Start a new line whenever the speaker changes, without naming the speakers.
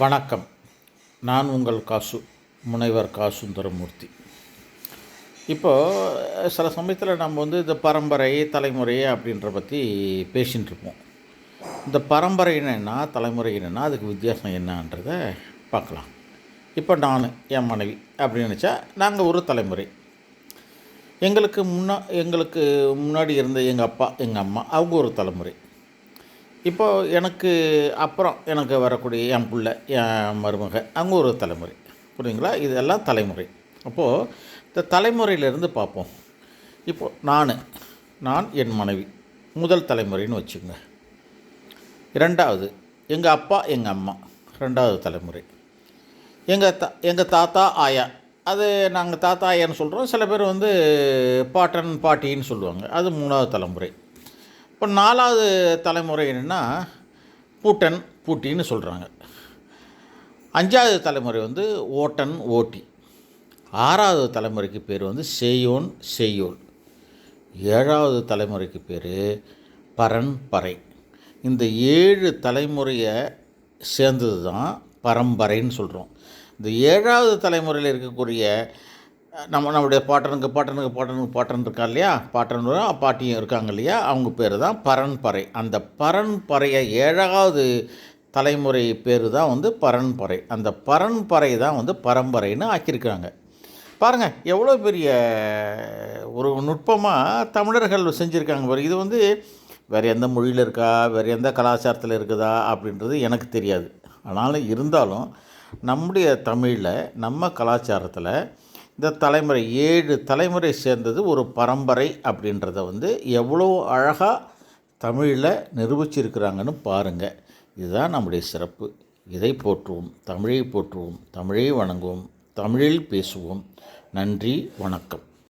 வணக்கம். நான் உங்கள் முனைவர் சுந்தரமூர்த்தி. இப்போது சில சமயத்தில் நம்ம இந்த பரம்பரை தலைமுறை அப்படின்ற பற்றி பேசின்னு இருப்போம். இந்த பரம்பரைன்னா தலைமுறைன்னா அதுக்கு வித்தியாசம் என்னன்றதை பார்க்கலாம். இப்போ நான் என் மனைவி அப்படின்னு நினச்சா நாங்கள் ஒரு தலைமுறை. எங்களுக்கு முன்னாடி இருந்த எங்கள் அப்பா எங்கள் அம்மா அவங்க ஒரு தலைமுறை. இப்போது எனக்கு வரக்கூடிய என் பிள்ளை என் மருமக அவங்க ஒரு தலைமுறை. புரியுதுங்களா? இதெல்லாம் தலைமுறை. அப்போது இந்த தலைமுறையிலேருந்து பார்ப்போம். இப்போது நான் என் மனைவி முதல் தலைமுறைன்னு வச்சுக்கோங்க. ரெண்டாவது எங்கள் அப்பா எங்கள் அம்மா ரெண்டாவது தலைமுறை. எங்கள் தாத்தா ஆயா, அது நாங்கள் தாத்தா ஆயான்னு சொல்கிறோம். சில பேர் பாட்டன் பாட்டின்னு சொல்லுவாங்க, அது மூணாவது தலைமுறை. இப்போ நாலாவது தலைமுறை என்னென்னா பூட்டன் பூட்டின்னு சொல்கிறாங்க. அஞ்சாவது தலைமுறை ஓட்டன் ஓட்டி. ஆறாவது தலைமுறைக்கு பேர் சேயோன் செய்யோல். ஏழாவது தலைமுறைக்கு பேர் பரன் பறை. இந்த 7 தலைமுறையை சேர்ந்தது தான் பரம்பரைன்னு சொல்கிறோம். இந்த 7வது தலைமுறையில் இருக்கக்கூடிய நம்மளுடைய பாட்டன் இருக்கா இல்லையா, பாட்டனும் பாட்டியும் இருக்காங்க இல்லையா, அவங்க பேர் தான் பரன்பறை. அந்த பரன்பறையை 7வது தலைமுறை பேர் தான் பரன்பறை. அந்த பரன்பறை தான் பரம்பரைன்னு ஆக்கியிருக்கிறாங்க. பாருங்கள் எவ்வளோ பெரிய ஒரு நுட்பமாக தமிழர்கள் செஞ்சுருக்காங்க. இது வேறு எந்த மொழியில் இருக்கா, வேறு எந்த கலாச்சாரத்தில் இருக்குதா அப்படின்றது எனக்கு தெரியாது. ஆனாலும் இருந்தாலும் நம்முடைய தமிழில் நம்ம கலாச்சாரத்தில் இந்த தலைமுறை 7 தலைமுறை சேர்ந்தது ஒரு பரம்பரை அப்படின்றத எவ்வளோ அழகாக தமிழில் நிரூபிச்சிருக்கிறாங்கன்னு பாருங்கள். இதுதான் நம்முடைய சிறப்பு. இதை போற்றுவோம், தமிழை போற்றுவோம், தமிழை வணங்குவோம், தமிழில் பேசுவோம். நன்றி, வணக்கம்.